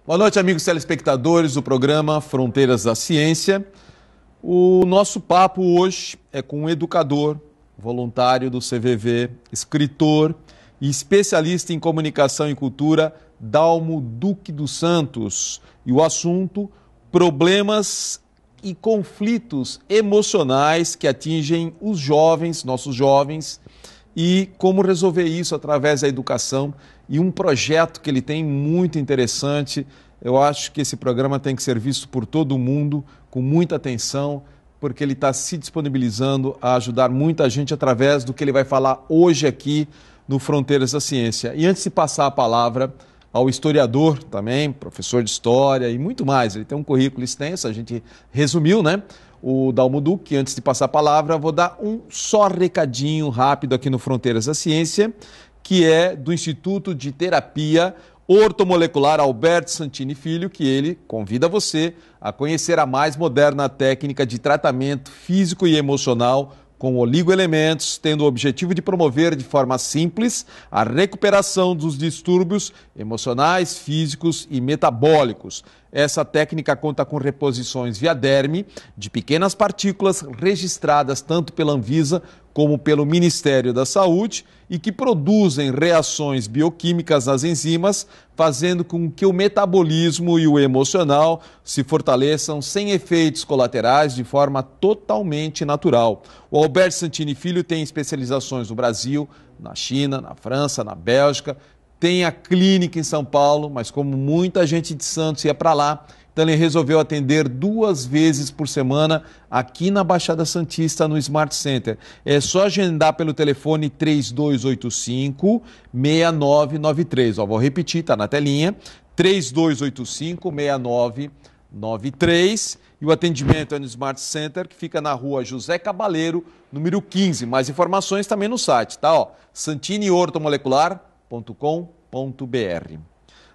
Boa noite, amigos telespectadores do programa Fronteiras da Ciência. O nosso papo hoje é com um educador, voluntário do CVV, escritor e especialista em comunicação e cultura, Dalmo Duque dos Santos. E o assunto, problemas e conflitos emocionais que atingem os jovens, nossos jovens, e como resolver isso através da educação e um projeto que ele tem muito interessante. Eu acho que esse programa tem que ser visto por todo mundo com muita atenção, porque ele está se disponibilizando a ajudar muita gente através do que ele vai falar hoje aqui no Fronteiras da Ciência. E antes de passar a palavra ao historiador também, professor de história e muito mais, ele tem um currículo extenso, a gente resumiu, né? O Dalmo Duque, antes de passar a palavra, vou dar um só recadinho rápido aqui no Fronteiras da Ciência, que é do Instituto de Terapia Ortomolecular Alberto Santini Filho, que ele convida você a conhecer a mais moderna técnica de tratamento físico e emocional com oligoelementos, tendo o objetivo de promover de forma simples a recuperação dos distúrbios emocionais, físicos e metabólicos. Essa técnica conta com reposições via derme de pequenas partículas registradas tanto pela Anvisa como pelo Ministério da Saúde e que produzem reações bioquímicas nas enzimas, fazendo com que o metabolismo e o emocional se fortaleçam sem efeitos colaterais de forma totalmente natural. O Alberto Santini Filho tem especializações no Brasil, na China, na França, na Bélgica, tem a clínica em São Paulo, mas como muita gente de Santos ia para lá, então ele resolveu atender 2 vezes por semana aqui na Baixada Santista, no Smart Center. É só agendar pelo telefone 3285-6993. Vou repetir, está na telinha, 3285-6993. E o atendimento é no Smart Center, que fica na rua José Cabaleiro, número 15. Mais informações também no site, tá? Ó, santiniortomolecular.com.br.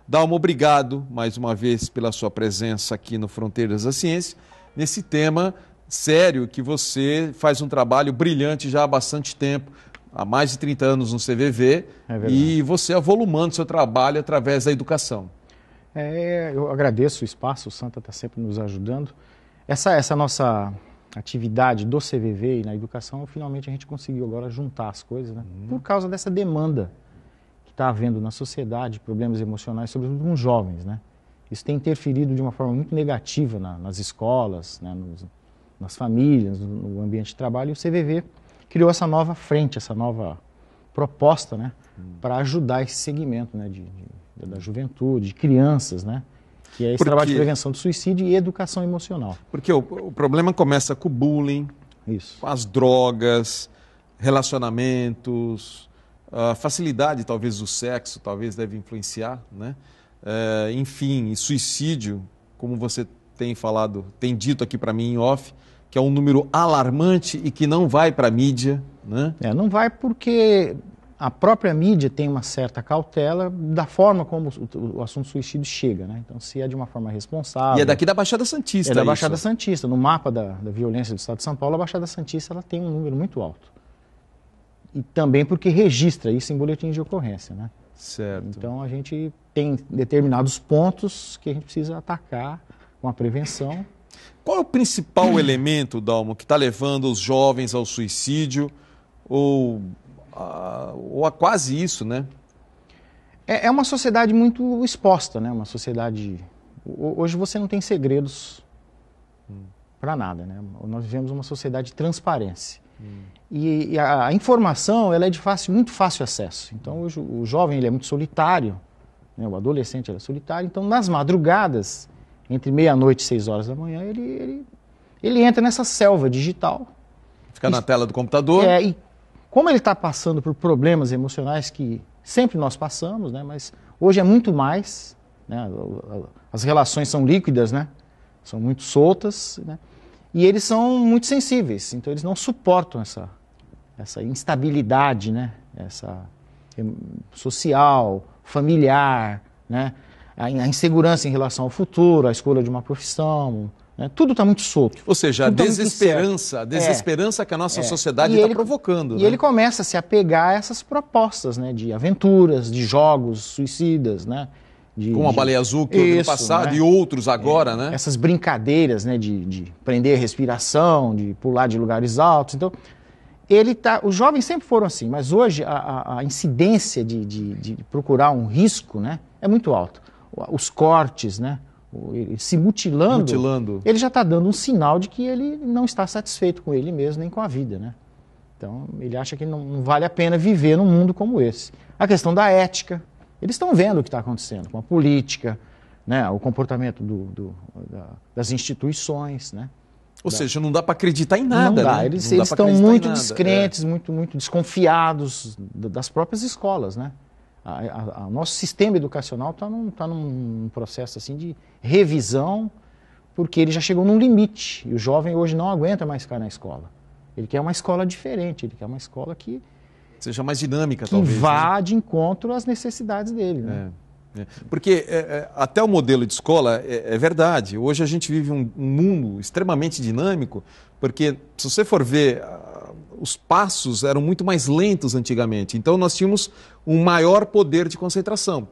Dalmo, obrigado mais uma vez pela sua presença aqui no Fronteiras da Ciência, nesse tema sério que você faz um trabalho brilhante já há bastante tempo, há mais de 30 anos no CVV, e você avolumando seu trabalho através da educação. Eu agradeço o espaço, o Santa está sempre nos ajudando. Essa nossa atividade do CVV e na educação, finalmente a gente conseguiu agora juntar as coisas, né? Por causa dessa demanda está havendo na sociedade, problemas emocionais, sobretudo com jovens, né? Isso tem interferido de uma forma muito negativa nas escolas, né? Nas famílias, no ambiente de trabalho. E o CVV criou essa nova frente, essa nova proposta, né? Para ajudar esse segmento, né? Da juventude, de crianças, né? Que é esse trabalho de prevenção do suicídio e educação emocional. Porque o problema começa com o bullying, isso, com as drogas, relacionamentos. A facilidade, talvez, do sexo, talvez deve influenciar, né? Enfim, suicídio, como você tem falado, tem dito aqui para mim em off, que é um número alarmante e que não vai para a mídia, né? Não vai porque a própria mídia tem uma certa cautela da forma como o assunto suicídio chega, né? Então, se é de uma forma responsável... E é daqui da Baixada Santista, é da Baixada Santista. No mapa da violência do Estado de São Paulo, a Baixada Santista ela tem um número muito alto. E também porque registra isso em boletim de ocorrência, né? Certo. Então a gente tem determinados pontos que a gente precisa atacar com a prevenção. Qual é o principal elemento, Dalmo, que está levando os jovens ao suicídio ou a quase isso, né? É uma sociedade muito exposta, né? Uma sociedade... Hoje você não tem segredos para nada, né? Nós vivemos uma sociedade de transparência. E a informação ela é de muito fácil acesso. Então hoje o jovem ele é muito solitário, né? O adolescente ele é solitário. Então nas madrugadas, entre meia-noite e 6 horas da manhã, ele entra nessa selva digital. Fica na tela do computador. E como ele está passando por problemas emocionais que sempre nós passamos, né? Mas hoje é muito mais, né? As relações são líquidas, né? São muito soltas, né? E eles são muito sensíveis, então eles não suportam essa instabilidade, né? Essa social, familiar, né? A insegurança em relação ao futuro, a escolha de uma profissão, né? Tudo está muito solto. Ou seja, a desesperança que a nossa sociedade está provocando. E ele começa a se apegar a essas propostas, né? De aventuras, de jogos suicidas, né? Como a Baleia Azul que houve no passado, né? E outros agora, né? Essas brincadeiras, né, de prender a respiração, de pular de lugares altos. Então, os jovens sempre foram assim, mas hoje a incidência de procurar um risco, né, é muito alta. Os cortes, né, ele se mutilando, ele já está dando um sinal de que ele não está satisfeito com ele mesmo, nem com a vida, né? Então, ele acha que não vale a pena viver num mundo como esse. A questão da ética, eles estão vendo o que está acontecendo com a política, né, o comportamento das instituições, né? Ou seja, não dá para acreditar em nada, não dá. Né? Eles estão muito descrentes, muito desconfiados das próprias escolas, né? O nosso sistema educacional está num processo assim de revisão, porque ele já chegou num limite. E o jovem hoje não aguenta mais ficar na escola. Ele quer uma escola diferente, ele quer uma escola que seja mais dinâmica, talvez. Que vá, né? De encontro às necessidades dele, né? Porque até o modelo de escola é verdade. Hoje a gente vive um mundo extremamente dinâmico, porque se você for ver, os passos eram muito mais lentos antigamente. Então nós tínhamos um maior poder de concentração.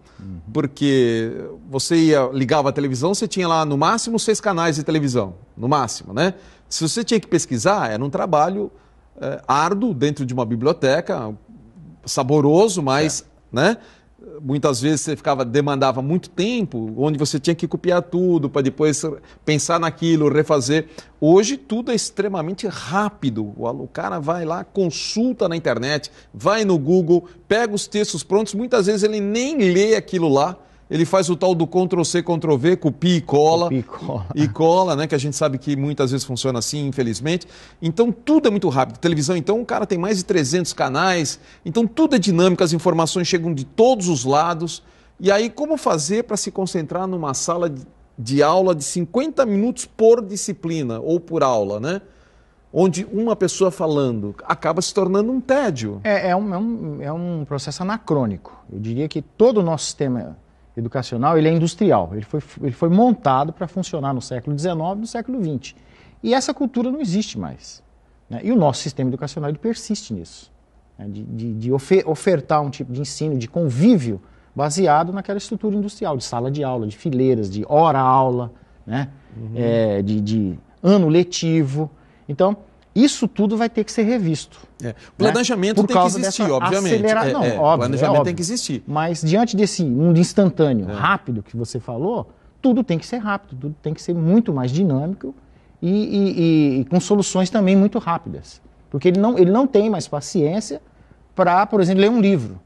Porque você ligava a televisão, você tinha lá no máximo 6 canais de televisão, no máximo, né? Se você tinha que pesquisar, era um trabalho árduo dentro de uma biblioteca, saboroso, mas, né? Muitas vezes você demandava muito tempo, onde você tinha que copiar tudo para depois pensar naquilo, refazer. Hoje tudo é extremamente rápido. O cara vai lá, consulta na internet, vai no Google, pega os textos prontos, muitas vezes ele nem lê aquilo lá. Ele faz o tal do Ctrl-C, Ctrl-V, copia e cola. E cola, né? Que a gente sabe que muitas vezes funciona assim, infelizmente. Então, tudo é muito rápido. Televisão, então, o cara tem mais de 300 canais. Então, tudo é dinâmico, as informações chegam de todos os lados. E aí, como fazer para se concentrar numa sala de aula de 50 minutos por disciplina ou por aula, né? Onde uma pessoa falando acaba se tornando um tédio. É um processo anacrônico. Eu diria que todo o nosso sistema educacional, ele é industrial, ele foi montado para funcionar no século XIX e no século XX. E essa cultura não existe mais, né? E o nosso sistema educacional ele persiste nisso, né? De ofertar um tipo de ensino, de convívio, baseado naquela estrutura industrial, de sala de aula, de fileiras, de hora-aula, né? De ano letivo. Então, isso tudo vai ter que ser revisto. O planejamento tem que existir, obviamente. O planejamento tem que existir. Mas diante desse mundo instantâneo, rápido que você falou, tudo tem que ser rápido, tudo tem que ser muito mais dinâmico e com soluções também muito rápidas. Porque ele não tem mais paciência para, por exemplo, ler um livro.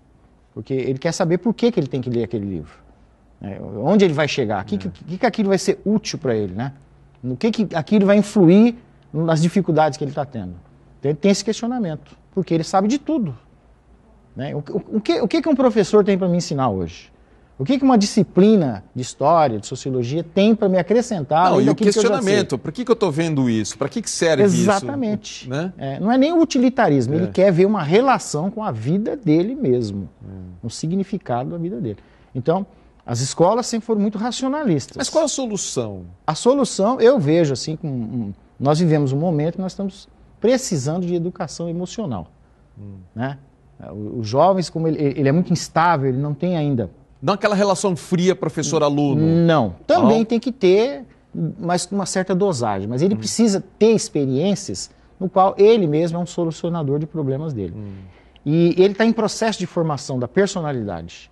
Porque ele quer saber por que ele tem que ler aquele livro. Onde ele vai chegar, o que aquilo vai ser útil para ele, né? No que aquilo vai influir nas dificuldades que ele está tendo. Então, ele tem esse questionamento, porque ele sabe de tudo, né? O que um professor tem para me ensinar hoje? O que uma disciplina de história, de sociologia tem para me acrescentar? Não, e o questionamento, por que eu estou vendo isso? Para que serve isso? Exatamente. Né? Não é nem o utilitarismo, ele quer ver uma relação com a vida dele mesmo, um significado da vida dele. Então, as escolas sempre foram muito racionalistas. Mas qual a solução? A solução, eu vejo assim, nós vivemos um momento que nós estamos precisando de educação emocional. Né? Os jovens, como ele é muito instável, ele não tem ainda... Não aquela relação fria professor-aluno? Não. Também tem que ter, mas com uma certa dosagem. Mas ele precisa ter experiências no qual ele mesmo é um solucionador de problemas dele. E ele está em processo de formação da personalidade.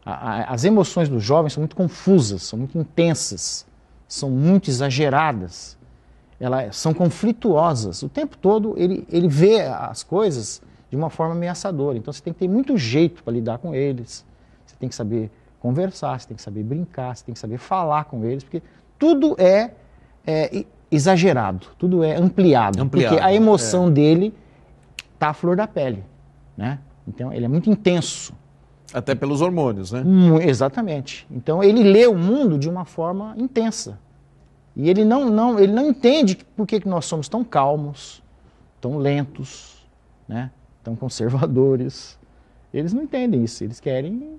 As emoções dos jovens são muito confusas, são muito intensas, são muito exageradas. Elas são conflituosas. O tempo todo ele vê as coisas de uma forma ameaçadora. Então você tem que ter muito jeito para lidar com eles. Você tem que saber conversar, você tem que saber brincar, você tem que saber falar com eles, porque tudo é exagerado, tudo é ampliado. Porque a emoção dele está à flor da pele, né? Então ele é muito intenso. Até pelos hormônios, né? Exatamente. Então ele lê o mundo de uma forma intensa. E ele não entende por que nós somos tão calmos, tão lentos, né? Tão conservadores. Eles não entendem isso, eles querem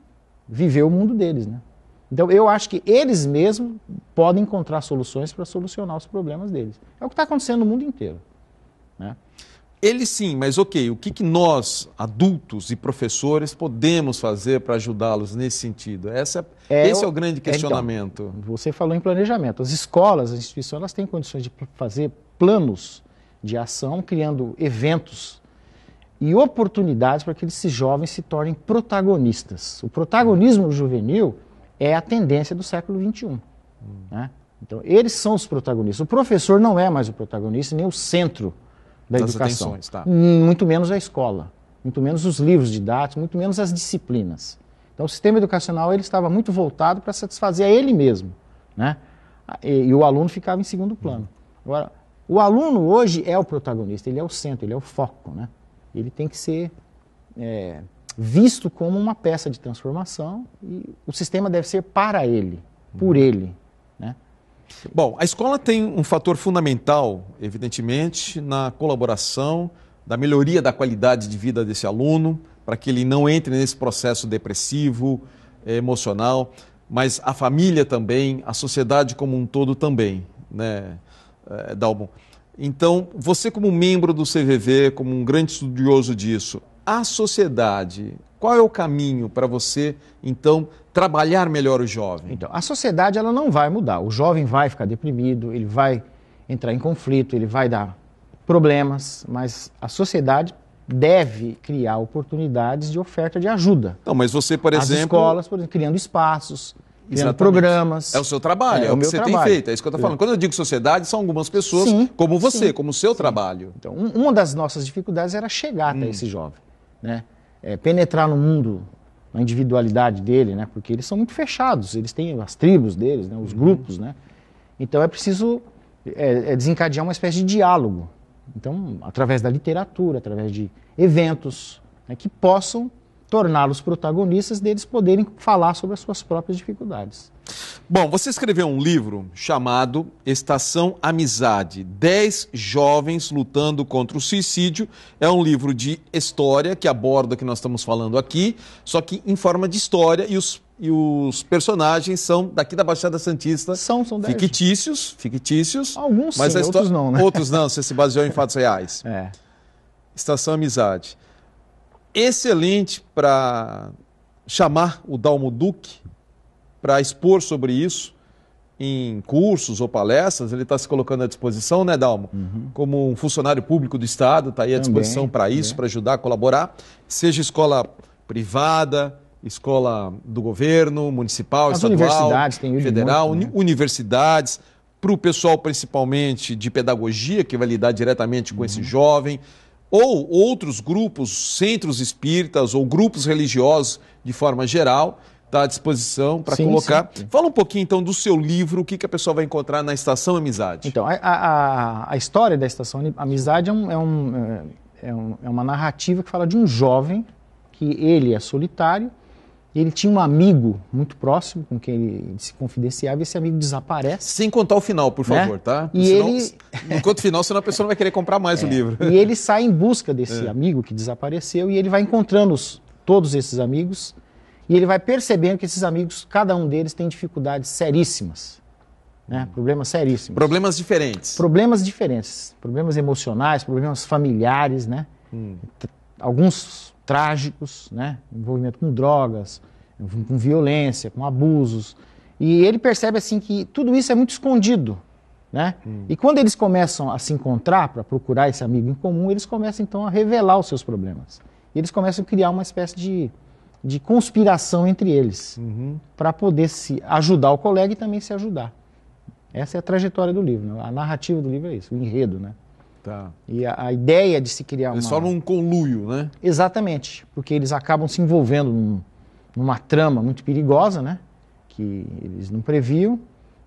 viver o mundo deles, né? Então eu acho que eles mesmos podem encontrar soluções para solucionar os problemas deles. É o que está acontecendo no mundo inteiro, né? Ele sim, mas ok, o que nós, adultos e professores, podemos fazer para ajudá-los nesse sentido? Esse é o grande questionamento. Então, você falou em planejamento. As escolas, as instituições, elas têm condições de fazer planos de ação, criando eventos e oportunidades para que esses jovens se tornem protagonistas. O protagonismo juvenil é a tendência do século XXI. Né? Então, eles são os protagonistas. O professor não é mais o protagonista, nem o centro da educação. Atenções, tá. Muito menos a escola, muito menos os livros didáticos, muito menos as disciplinas. Então, o sistema educacional ele estava muito voltado para satisfazer a ele mesmo, né? E o aluno ficava em segundo plano. Agora, o aluno hoje é o protagonista, ele é o centro, ele é o foco, né? Ele tem que ser visto como uma peça de transformação e o sistema deve ser para ele, por ele, né? Bom, a escola tem um fator fundamental, evidentemente, na colaboração, da melhoria da qualidade de vida desse aluno, para que ele não entre nesse processo depressivo, emocional, mas a família também, a sociedade como um todo também, né, Dalmon? Então, você como membro do CVV, como um grande estudioso disso, a sociedade, qual é o caminho para você, então, trabalhar melhor o jovem? Então, a sociedade ela não vai mudar. O jovem vai ficar deprimido, ele vai entrar em conflito, ele vai dar problemas, mas a sociedade deve criar oportunidades de oferta de ajuda. Não, mas você, por exemplo... As escolas, por exemplo, criando espaços, criando Exatamente. Programas. É o seu trabalho, é o que você tem feito, é isso que eu estou falando. Quando eu digo sociedade, são algumas pessoas como você, como o seu trabalho. Então, uma das nossas dificuldades era chegar até esse jovem, né? Penetrar no mundo, na individualidade dele, né? Porque eles são muito fechados, eles têm as tribos deles, né? Os grupos, né? Então é preciso desencadear uma espécie de diálogo. Então, através da literatura, através de eventos, né, que possam torná-los protagonistas deles poderem falar sobre as suas próprias dificuldades. Bom, você escreveu um livro chamado Estação Amizade, 10 jovens lutando contra o suicídio. É um livro de história que aborda o que nós estamos falando aqui, só que em forma de história e os personagens são daqui da Baixada Santista. São 10. Fictícios. Alguns mas sim, outros não, né? Outros não, você se baseou em fatos reais. Estação Amizade. Excelente para chamar o Dalmon Duque para expor sobre isso em cursos ou palestras. Ele está se colocando à disposição, né, Dalmon? Como um funcionário público do Estado, está aí à disposição para isso, para ajudar a colaborar. Seja escola privada, escola do governo, municipal, estadual, universidades, tem federal, muito, né? Universidades, para o pessoal principalmente de pedagogia, que vai lidar diretamente com esse jovem, ou outros grupos, centros espíritas ou grupos religiosos de forma geral, está à disposição para colocar. Sim. Fala um pouquinho então do seu livro, o que a pessoa vai encontrar na Estação Amizade. Então, a história da Estação Amizade é uma narrativa que fala de um jovem que ele é solitário, ele tinha um amigo muito próximo com quem ele se confidenciava e esse amigo desaparece. Sem contar o final, por favor, tá? E senão, ele... Enquanto o final, senão a pessoa não vai querer comprar mais o livro. E ele sai em busca desse amigo que desapareceu e ele vai encontrando todos esses amigos e ele vai percebendo que esses amigos, cada um deles tem dificuldades seríssimas, né? Problemas seríssimos. Problemas diferentes. Problemas diferentes. Problemas emocionais, problemas familiares, né? Alguns trágicos, né? Envolvimento com drogas, com violência, com abusos. E ele percebe assim que tudo isso é muito escondido, né? E quando eles começam a se encontrar para procurar esse amigo em comum, eles começam então a revelar os seus problemas. E eles começam a criar uma espécie de conspiração entre eles, para poder se ajudar o colega e também se ajudar. Essa é a trajetória do livro, né? A narrativa do livro é isso, o enredo, né? Tá. E a ideia de se criar Eles formam um conluio, né? Exatamente, porque eles acabam se envolvendo numa trama muito perigosa, né? Que eles não previam,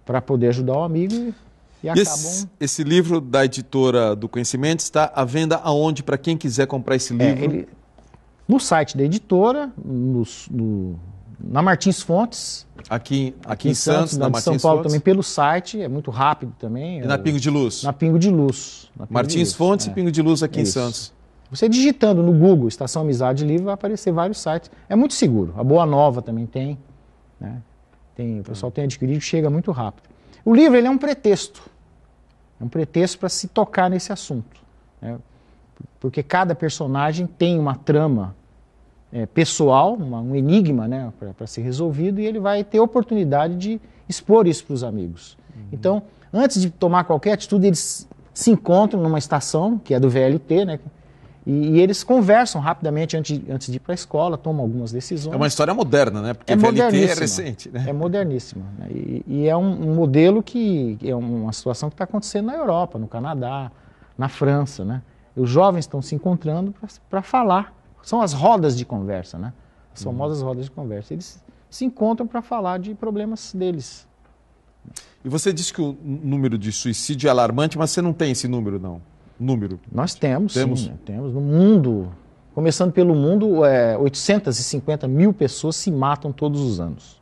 para poder ajudar o amigo e acabam... Esse livro da Editora do Conhecimento está à venda aonde, para quem quiser comprar esse livro? No site da editora, na Martins Fontes. Aqui em Santos, na Martins São Paulo Fontes. também pelo site, é muito rápido também. E na Pingo de Luz? Na Pingo de Luz. Martins Fontes e Pingo de Luz aqui em Santos. Você digitando no Google Estação Amizade Livre vai aparecer vários sites. É muito seguro. A Boa Nova também tem, né? O pessoal tem adquirido, chega muito rápido. O livro ele é um pretexto. É um pretexto para se tocar nesse assunto, né? Porque cada personagem tem uma trama pessoal, um enigma, né, para ser resolvido, e ele vai ter oportunidade de expor isso para os amigos. Então, antes de tomar qualquer atitude, eles se encontram numa estação, que é do VLT, né, e eles conversam rapidamente antes de ir para a escola, tomam algumas decisões. É uma história moderna, né? Porque VLT é recente. Né? É moderníssima. Né? E é um modelo que é uma situação que está acontecendo na Europa, no Canadá, na França, né? Os jovens estão se encontrando para falar. São as rodas de conversa, né? As famosas rodas de conversa. Eles se encontram para falar de problemas deles. E você disse que o número de suicídio é alarmante, mas você não tem esse número, não? Nós temos. Sim, né? Temos. No mundo, começando pelo mundo, 850 mil pessoas se matam todos os anos.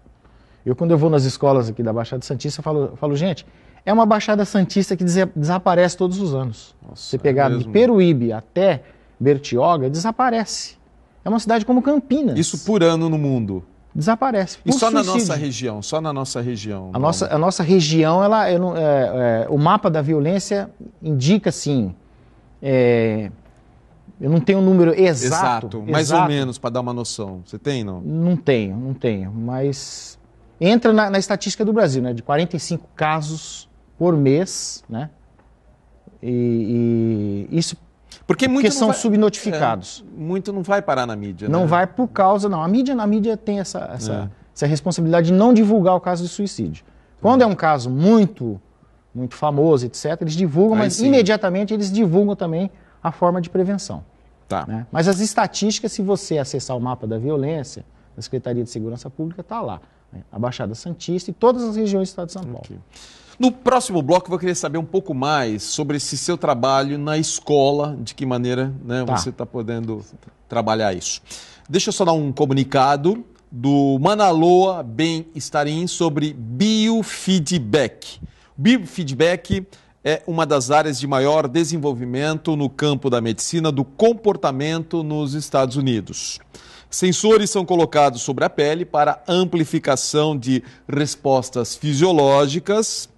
Quando eu vou nas escolas aqui da Baixada Santista, eu falo, gente, é uma Baixada Santista que desaparece todos os anos. Nossa, você pegar de Peruíbe até Bertioga, desaparece. É uma cidade como Campinas. Isso por ano no mundo? Desaparece. E só na nossa região? Só na nossa região? A nossa região, o mapa da violência indica, assim, eu não tenho um número exato. Mais ou menos, para dar uma noção. Você tem, não? Não tenho. Mas entra na estatística do Brasil, né? De 45 casos por mês, né? E isso porque são subnotificados. Muito não vai parar na mídia. Não vai por causa, não. A mídia tem essa responsabilidade de não divulgar o caso de suicídio. Quando é um caso muito famoso, etc., eles divulgam, mas imediatamente eles divulgam também a forma de prevenção. Tá. Né? Mas as estatísticas, se você acessar o mapa da violência, da Secretaria de Segurança Pública, está lá. Né? A Baixada Santista e todas as regiões do estado de São Paulo. Okay. No próximo bloco, eu vou querer saber um pouco mais sobre esse seu trabalho na escola, de que maneira, né, você está podendo trabalhar isso. Deixa eu só dar um comunicado do Manaloa Bem-Estarim sobre biofeedback. Biofeedback é uma das áreas de maior desenvolvimento no campo da medicina do comportamento nos Estados Unidos. Sensores são colocados sobre a pele para amplificação de respostas fisiológicas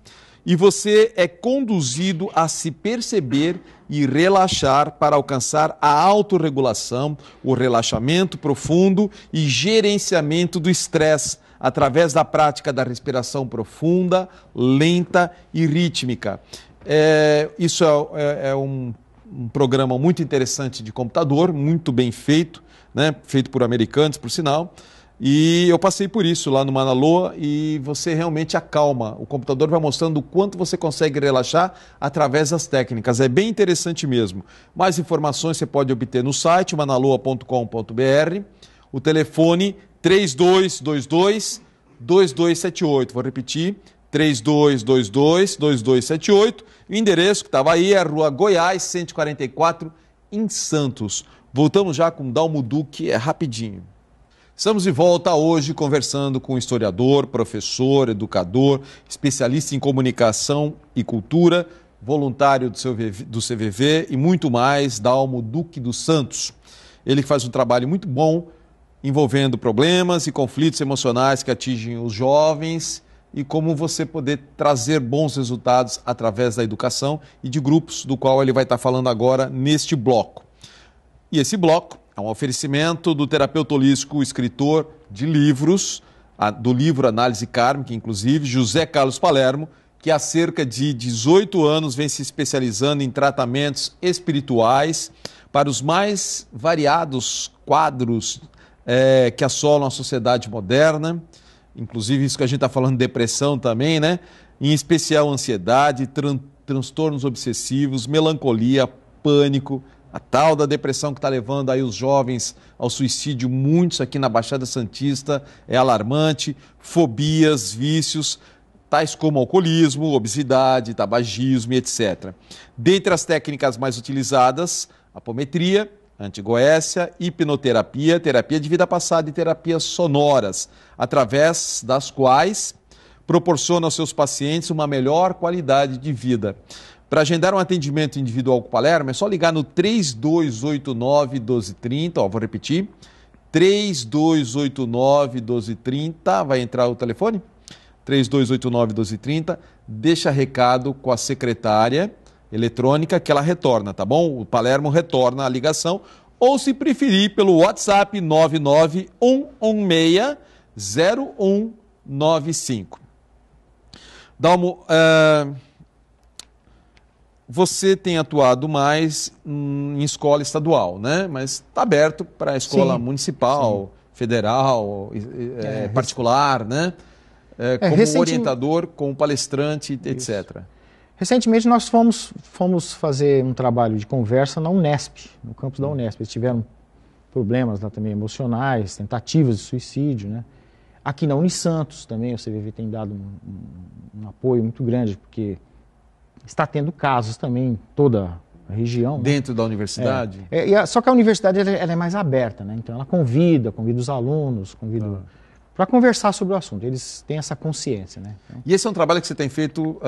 e você é conduzido a se perceber e relaxar para alcançar a autorregulação, o relaxamento profundo e gerenciamento do estresse através da prática da respiração profunda, lenta e rítmica. Isso é um programa muito interessante de computador, muito bem feito, né? Feito por americanos, por sinal. E eu passei por isso lá no Manaloa e você realmente acalma. O computador vai mostrando o quanto você consegue relaxar através das técnicas. É bem interessante mesmo. Mais informações você pode obter no site manaloa.com.br. O telefone 3222-2278. Vou repetir, 3222-2278. O endereço que estava aí é a Rua Goiás, 144, em Santos. Voltamos já com Dalmo Duque, rapidinho. Estamos de volta hoje conversando com historiador, professor, educador, especialista em comunicação e cultura, voluntário do CVV e muito mais, Dalmo Duque dos Santos. Ele faz um trabalho muito bom envolvendo problemas e conflitos emocionais que atingem os jovens e como você poder trazer bons resultados através da educação e de grupos, do qual ele vai estar falando agora neste bloco. E esse bloco é um oferecimento do terapeuta holístico, escritor de livros, do livro Análise Kármica, inclusive, José Carlos Palermo, que há cerca de 18 anos vem se especializando em tratamentos espirituais para os mais variados quadros que assolam a sociedade moderna, inclusive isso que a gente está falando, depressão também, né? Em especial ansiedade, transtornos obsessivos, melancolia, pânico, a tal da depressão que está levando aí os jovens ao suicídio, muitos aqui na Baixada Santista, é alarmante, fobias, vícios, tais como alcoolismo, obesidade, tabagismo, etc. Dentre as técnicas mais utilizadas, apometria, antigoécia, hipnoterapia, terapia de vida passada e terapias sonoras, através das quais proporciona aos seus pacientes uma melhor qualidade de vida. Para agendar um atendimento individual com o Palermo, é só ligar no 3289-1230, vou repetir, 3289-1230, vai entrar o telefone? 3289-1230, deixa recado com a secretária, eletrônica que ela retorna, tá bom? O Palermo retorna a ligação, ou se preferir pelo WhatsApp 99116-0195. Dalmo, você tem atuado mais em escola estadual, né? Mas está aberto para a escola municipal, federal, particular, né? Como orientador, como palestrante, etc. Recentemente nós fomos fazer um trabalho de conversa na Unesp, no campus da Unesp. Eles tiveram problemas lá também emocionais, tentativas de suicídio, né? Aqui na Unisantos também o CVV tem dado um apoio muito grande, porque está tendo casos também em toda a região. Dentro da universidade? Só que a universidade ela é mais aberta, né? Então ela convida os alunos, para conversar sobre o assunto. Eles têm essa consciência, né? Então, e esse é um trabalho que você tem feito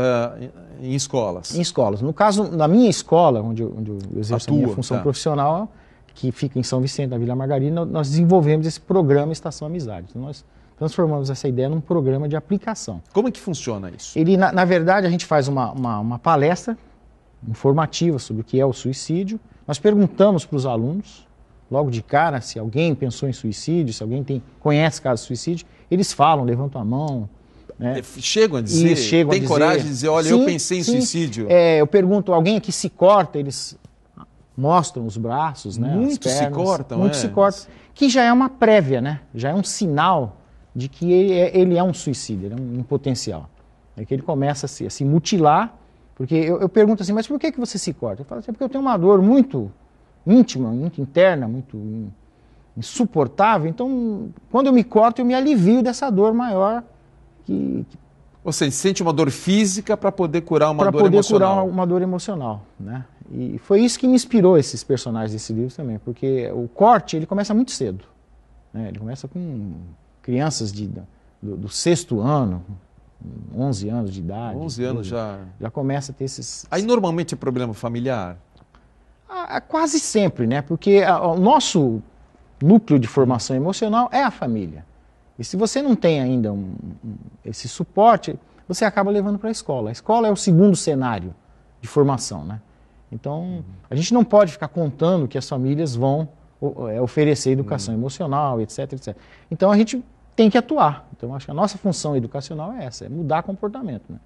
em escolas? Em escolas. No caso, na minha escola, onde eu exerço a minha função profissional, que fica em São Vicente, na Vila Margarida, nós desenvolvemos esse programa Estação Amizade. Então, nós transformamos essa ideia num programa de aplicação. Como é que funciona isso? Ele, na verdade, a gente faz uma palestra informativa sobre o que é o suicídio. Nós perguntamos para os alunos, logo de cara, se alguém pensou em suicídio, se alguém conhece casos de suicídio. Eles falam, levantam a mão. Né? Chegam a dizer? Tem coragem de dizer, olha, eu pensei em suicídio? Eu pergunto, alguém aqui se corta? Eles mostram os braços, né? Muitos se cortam. Muitos se cortam. Que já é uma prévia, né? Já é um sinal de que ele é um suicídio, ele é um potencial. É que ele começa a se mutilar, porque eu pergunto assim, mas por que você se corta? Eu falo assim, porque eu tenho uma dor muito íntima, muito interna, muito insuportável, então quando eu me corto eu me alivio dessa dor maior. Ou seja, sente uma dor física para poder curar uma dor emocional. Para poder curar uma dor emocional, né? E foi isso que me inspirou esses personagens desse livro também, porque o corte ele começa muito cedo, né? Ele começa com crianças do 6º ano, 11 anos de idade. 11 anos já começa a ter esses... Aí normalmente é problema familiar? Quase sempre, né? Porque o nosso núcleo de formação emocional é a família. E se você não tem ainda esse suporte, você acaba levando para a escola. A escola é o segundo cenário de formação, né? Então, a gente não pode ficar contando que as famílias vão oferecer educação emocional, etc, etc. Então, a gente tem que atuar. Então, acho que a nossa função educacional é essa, é mudar comportamento, né?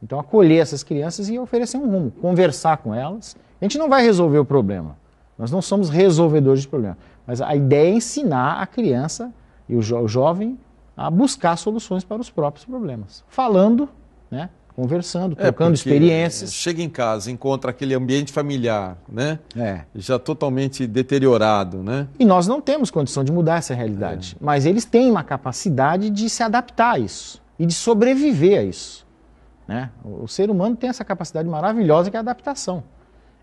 Então, acolher essas crianças e oferecer um rumo, conversar com elas. A gente não vai resolver o problema. Nós não somos resolvedores de problema. Mas a ideia é ensinar a criança e o jovem a buscar soluções para os próprios problemas. Falando, né? Conversando, trocando experiências. Chega em casa, encontra aquele ambiente familiar, né? Já totalmente deteriorado, né? E nós não temos condição de mudar essa realidade. Mas eles têm uma capacidade de se adaptar a isso e de sobreviver a isso, né? O ser humano tem essa capacidade maravilhosa que é a adaptação.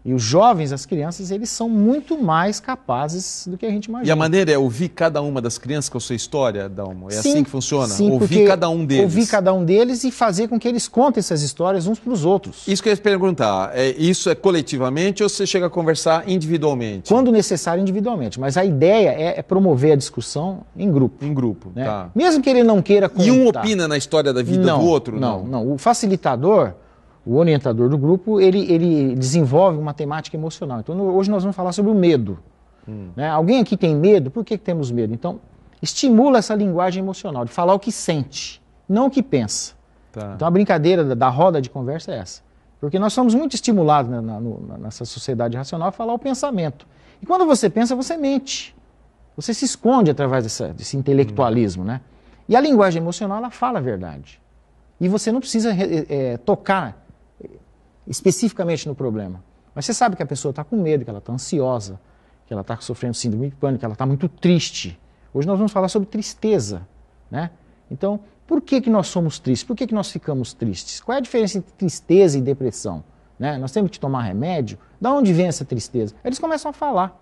E os jovens, as crianças, eles são muito mais capazes do que a gente imagina. E a maneira é ouvir cada uma das crianças com a sua história, Dalmo? Sim, assim que funciona? Sim, ouvir cada um deles. Ouvir cada um deles e fazer com que eles contem essas histórias uns para os outros. Isso que eu ia perguntar, isso é coletivamente ou você chega a conversar individualmente? Quando necessário, individualmente. Mas a ideia é promover a discussão em grupo. Em grupo, né? Tá. Mesmo que ele não queira contar. E um opina na história da vida do outro? Não. O facilitador... O orientador do grupo, ele desenvolve uma temática emocional. Então, hoje nós vamos falar sobre o medo. Né? Alguém aqui tem medo? Por que temos medo? Então, estimula essa linguagem emocional, de falar o que sente, não o que pensa. Tá. Então, a brincadeira da roda de conversa é essa. Porque nós somos muito estimulados nessa sociedade racional a falar o pensamento. E quando você pensa, você mente. Você se esconde através desse intelectualismo. Né? E a linguagem emocional, ela fala a verdade. E você não precisa tocar especificamente no problema. Mas você sabe que a pessoa está com medo, que ela está ansiosa, que ela está sofrendo síndrome de pânico, que ela está muito triste. Hoje nós vamos falar sobre tristeza, né? Então, por que nós somos tristes? Por que nós ficamos tristes? Qual é a diferença entre tristeza e depressão? Né? Nós temos que tomar remédio? Da onde vem essa tristeza? Eles começam a falar,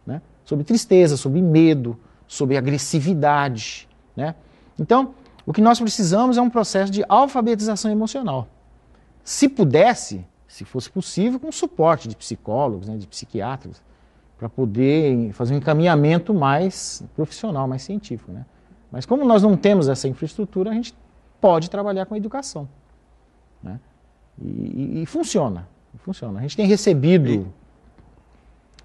né? Sobre tristeza, sobre medo, sobre agressividade, né? Então, o que nós precisamos é um processo de alfabetização emocional. Se pudesse, se fosse possível, com suporte de psicólogos, né, de psiquiatras, para poder fazer um encaminhamento mais profissional, mais científico, né? Mas como nós não temos essa infraestrutura, a gente pode trabalhar com a educação, né? E funciona. funciona. A gente tem recebido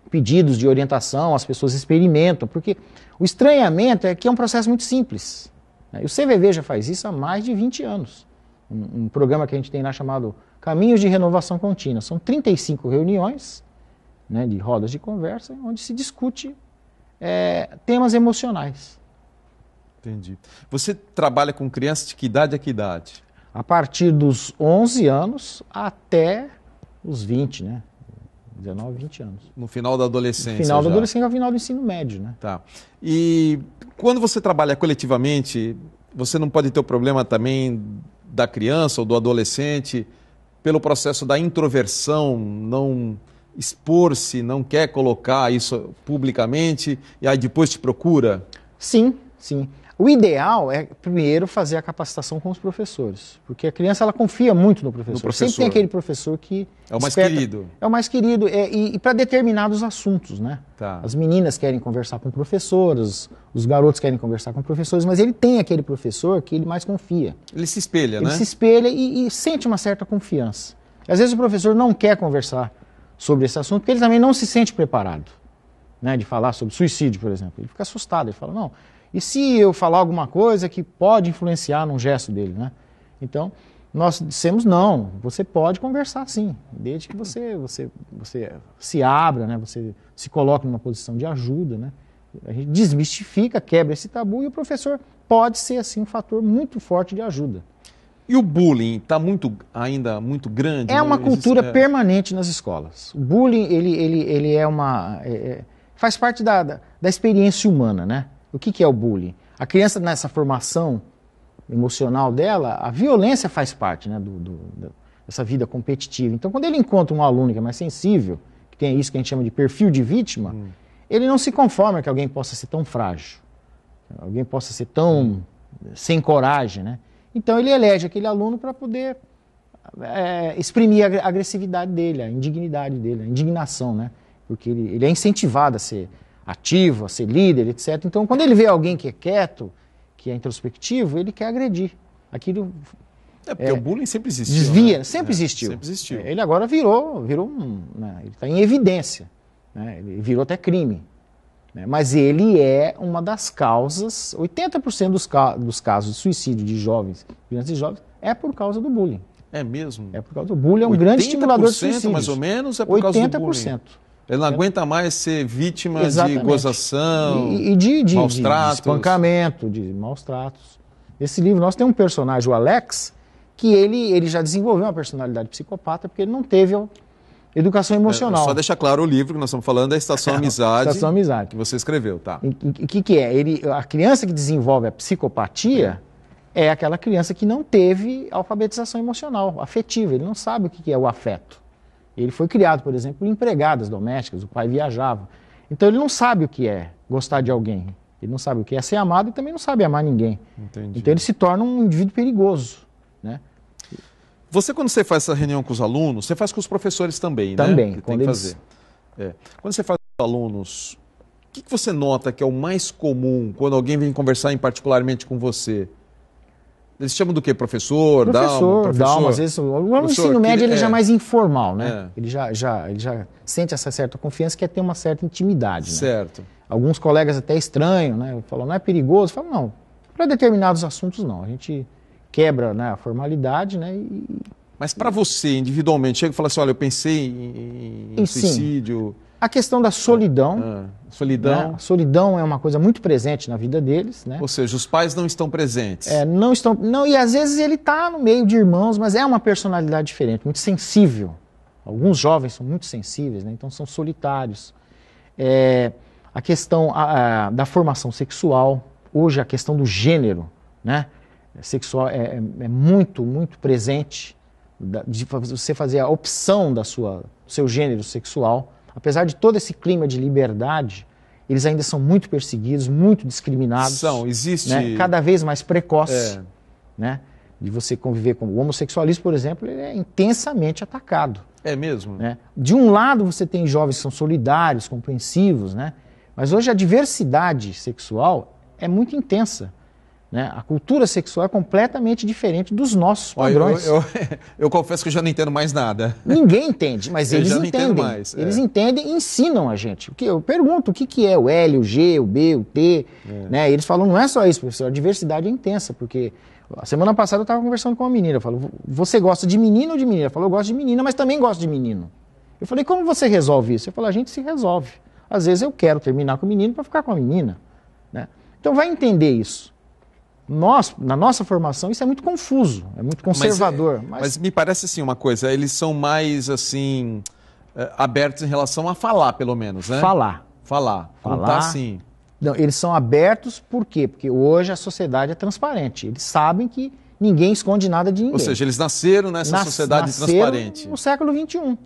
pedidos de orientação, as pessoas experimentam, porque o estranhamento é que é um processo muito simples. Né? E o CVV já faz isso há mais de 20 anos. Um programa que a gente tem lá chamado Caminhos de Renovação Contínua. São 35 reuniões, né, de rodas de conversa, onde se discute temas emocionais. Entendi. Você trabalha com crianças de que idade a que idade? A partir dos 11 anos até os 20, né? 19, 20 anos. No final da adolescência. No final da já. adolescência, ao final do ensino médio, né? Tá. E quando você trabalha coletivamente, você não pode ter o problema também da criança ou do adolescente pelo processo da introversão, não expor-se, não quer colocar isso publicamente e aí depois te procura? Sim, sim. O ideal é, primeiro, fazer a capacitação com os professores, porque a criança ela confia muito no professor. Sempre tem aquele professor que é o mais querido. É o mais querido, e para determinados assuntos, né? Tá. As meninas querem conversar com professoras, os garotos querem conversar com professores, mas ele tem aquele professor que ele mais confia. Ele se espelha, né? Ele se espelha e sente uma certa confiança. Às vezes o professor não quer conversar sobre esse assunto porque ele também não se sente preparado, né? De falar sobre suicídio, por exemplo. Ele fica assustado, ele fala, não... E se eu falar alguma coisa que pode influenciar num gesto dele, né? Então, nós dissemos, não, você pode conversar sim, desde que você se abra, né? Você se coloque numa posição de ajuda, né? A gente desmistifica, quebra esse tabu e o professor pode ser, assim, um fator muito forte de ajuda. E o bullying está ainda muito grande? É uma cultura permanente nas escolas. O bullying, ele é faz parte da experiência humana, né? O que é o bullying? A criança, nessa formação emocional dela, a violência faz parte, né, dessa vida competitiva. Então, quando ele encontra um aluno que é mais sensível, que tem isso que a gente chama de perfil de vítima, ele não se conforma que alguém possa ser tão frágil, alguém possa ser tão sem coragem, né? Então, ele elege aquele aluno para poder exprimir a agressividade dele, a indignidade dele, a indignação, né? Porque ele é incentivado a ser ativo, a ser líder, etc. Então, quando ele vê alguém que é quieto, que é introspectivo, ele quer agredir. Aquilo... porque o bullying sempre existiu. Desvia, né? sempre existiu. Sempre existiu. Ele agora virou né? Ele está em evidência. Né? Ele virou até crime. Né? Mas ele é uma das causas, 80% dos casos de suicídio de jovens, crianças e jovens, é por causa do bullying. É mesmo? É por causa do bullying, é um grande estimulador de suicídio. Mais ou menos, é por causa do bullying. 80%. Ele não aguenta mais ser vítima de gozação, e de maus tratos. De espancamento, de maus tratos. Esse livro nosso tem um personagem, o Alex, que ele já desenvolveu uma personalidade psicopata porque ele não teve educação emocional. Só deixar claro o livro que nós estamos falando, é Estação Amizade. Estação Amizade. Que você escreveu, tá? O que é? A criança que desenvolve a psicopatia é aquela criança que não teve alfabetização emocional, afetiva. Ele não sabe o que é o afeto. Ele foi criado, por exemplo, por empregadas domésticas, o pai viajava. Então ele não sabe o que é gostar de alguém. Ele não sabe o que é ser amado e também não sabe amar ninguém. Entendi. Então ele se torna um indivíduo perigoso, né? Você, quando você faz essa reunião com os alunos, você faz com os professores também, né? Também. Que tem que fazer. Quando você faz com os alunos, o que você nota que é o mais comum quando alguém vem conversar particularmente com você? Eles chamam do quê? Professor? Professor. Às vezes, o ensino médio ele já é mais informal, né? Ele já sente essa certa confiança, quer ter uma certa intimidade. Né? Certo. Alguns colegas até estranham, né? Falam, não é perigoso? Falam, não. Para determinados assuntos, não. A gente quebra, né, a formalidade, né? Mas para você, individualmente, chega e fala assim, olha, eu pensei em suicídio... A questão da solidão. Solidão. Né? A solidão é uma coisa muito presente na vida deles, né? Ou seja, os pais não estão presentes. Não estão. Não, e às vezes ele está no meio de irmãos, mas é uma personalidade diferente, muito sensível. Alguns jovens são muito sensíveis, né? Então são solitários. A questão da formação sexual, hoje a questão do gênero, né? Sexual é muito, muito presente, de você fazer a opção do seu gênero sexual. Apesar de todo esse clima de liberdade, eles ainda são muito perseguidos, muito discriminados. Existe... Né? Cada vez mais precoce, né? De você conviver com o homossexualismo, por exemplo, ele é intensamente atacado. É mesmo? Né? De um lado você tem jovens que são solidários, compreensivos, né? Mas hoje a diversidade sexual é muito intensa. né? A cultura sexual é completamente diferente dos nossos padrões. Eu confesso que eu já não entendo mais nada. Ninguém entende, mas eles entendem. Mais, eles entendem e ensinam a gente. Eu pergunto o que é o L, o G, o B, o T. Né? E eles falam, não é só isso, professor, a diversidade é intensa, porque a semana passada eu estava conversando com uma menina, eu falo, você gosta de menino ou de menina? Ela falou, eu gosto de menina, mas também gosto de menino. Eu falei, como você resolve isso? Eu falei, a gente se resolve. Às vezes eu quero terminar com o menino para ficar com a menina. Né? Então vai entender isso. Na nossa formação, isso é muito confuso, é muito conservador. Mas me parece assim uma coisa, eles são mais assim abertos em relação a falar, pelo menos, né? Falar. Contar sim. Não, eles são abertos por quê? Porque hoje a sociedade é transparente. Eles sabem que ninguém esconde nada de ninguém. Ou seja, eles nasceram nessa sociedade transparente. No século XXI.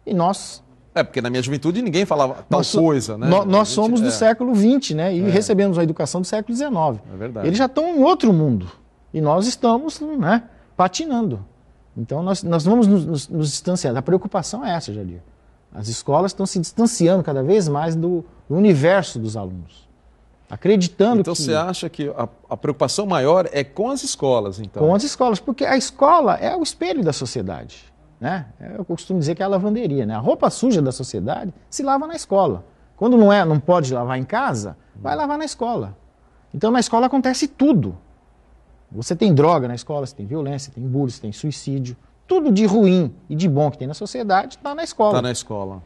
E nós... porque na minha juventude ninguém falava tal coisa, né? Nós somos do século XX, né? E recebemos a educação do século XIX. É verdade. Eles já estão em outro mundo. E nós estamos, né, patinando. Então nós vamos nos distanciar. A preocupação é essa, Jadir. As escolas estão se distanciando cada vez mais do universo dos alunos. Acreditando então, você acha que a preocupação maior é com as escolas, então? Com as escolas, porque a escola é o espelho da sociedade. Né? Eu costumo dizer que é a lavanderia, né? A roupa suja da sociedade se lava na escola. Quando não pode lavar em casa, vai lavar na escola. Então na escola acontece tudo. Você tem droga na escola, você tem violência, tem bullying, você tem suicídio. Tudo de ruim e de bom que tem na sociedade está na escola. Está na escola.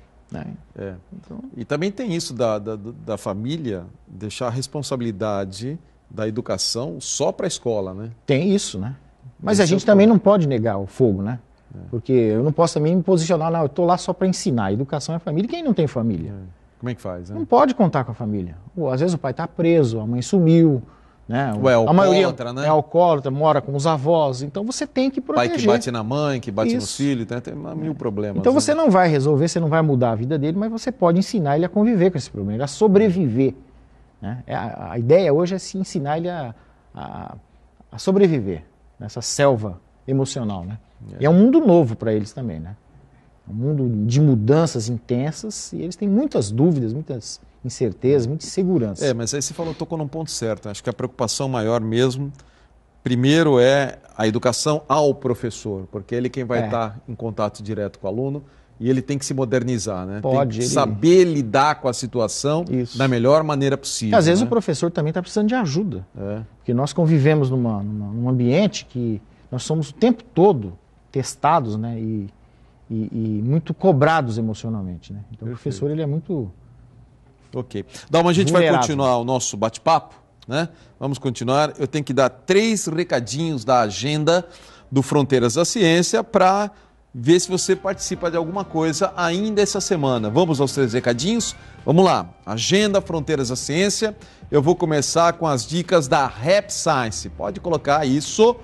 Então... E também tem isso da família deixar a responsabilidade da educação só para a escola, né? Tem isso, né? Mas a gente também não pode negar o fogo, né? Porque eu não posso também me posicionar, não, eu estou lá só para ensinar. A educação é família. E quem não tem família? Como é que faz? Né? Não pode contar com a família. Às vezes o pai está preso, a mãe sumiu. Né? A maioria né? É alcoólatra, mora com os avós. Então você tem que proteger. Pai que bate na mãe, que bate nos filhos, tem mil problemas. Então você não vai resolver, você não vai mudar a vida dele, mas você pode ensinar ele a conviver com esse problema, a sobreviver. Né? A ideia hoje é se ensinar ele a sobreviver nessa selva emocional, né? E é um mundo novo para eles também, né? Um mundo de mudanças intensas e eles têm muitas dúvidas, muitas incertezas, muita insegurança. Mas aí você tocou num ponto certo. Acho que a preocupação maior mesmo, primeiro é a educação ao professor, porque ele quem vai estar em contato direto com o aluno e ele tem que se modernizar, né? Tem que saber lidar com a situação da melhor maneira possível. Às vezes o professor também está precisando de ajuda, porque nós convivemos num ambiente que nós somos o tempo todo testados, né, e muito cobrados emocionalmente, né? Então o professor ele é muito Dalma, a gente vai continuar o nosso bate-papo, né? Vamos continuar. Eu tenho que dar 3 recadinhos da agenda do Fronteiras da Ciência para ver se você participa de alguma coisa ainda essa semana. Vamos aos 3 recadinhos? Vamos lá. Agenda Fronteiras da Ciência. Eu vou começar com as dicas da Rap Science. Pode colocar isso.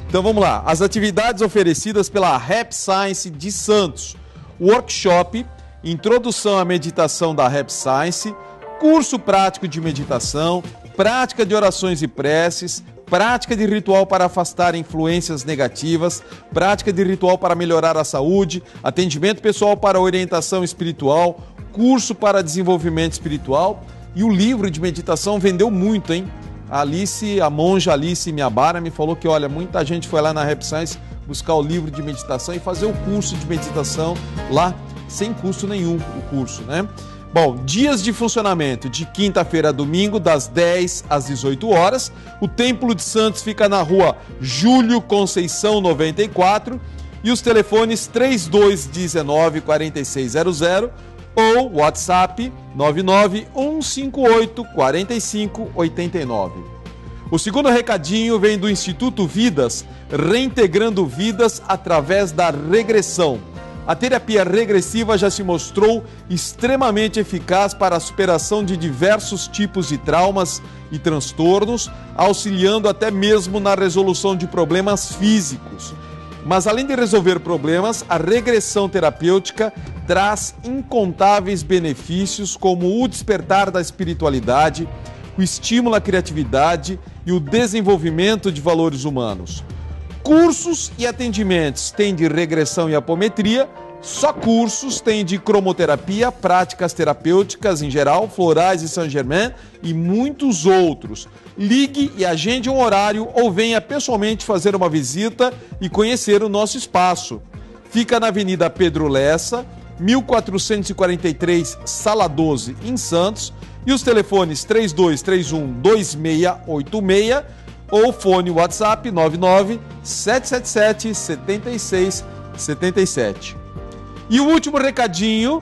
Então vamos lá, as atividades oferecidas pela Rap Science de Santos, workshop, introdução à meditação da Rap Science, curso prático de meditação, prática de orações e preces, prática de ritual para afastar influências negativas, prática de ritual para melhorar a saúde, atendimento pessoal para orientação espiritual, curso para desenvolvimento espiritual e o livro de meditação vendeu muito, hein? A monja Alice Miyabara me falou que, olha, muita gente foi lá na Rap Science buscar o livro de meditação e fazer o curso de meditação lá, sem custo nenhum, o curso, né? Bom, dias de funcionamento, de quinta-feira a domingo, das 10 às 18 horas. O Templo de Santos fica na rua Júlio Conceição 94 e os telefones 3219-4600 ou WhatsApp 99158-4589. O segundo recadinho vem do Instituto Vidas, reintegrando vidas através da regressão. A terapia regressiva já se mostrou extremamente eficaz para a superação de diversos tipos de traumas e transtornos, auxiliando até mesmo na resolução de problemas físicos. Mas além de resolver problemas, a regressão terapêutica traz incontáveis benefícios como o despertar da espiritualidade, o estímulo à criatividade e o desenvolvimento de valores humanos. Cursos e atendimentos tem de regressão e apometria, Só cursos, tem de cromoterapia, práticas terapêuticas em geral, florais e Saint-Germain e muitos outros. Ligue e agende um horário ou venha pessoalmente fazer uma visita e conhecer o nosso espaço. Fica na Avenida Pedro Lessa, 1443, Sala 12, em Santos, e os telefones 3231-2686 ou fone WhatsApp 99-777-7677. E o último recadinho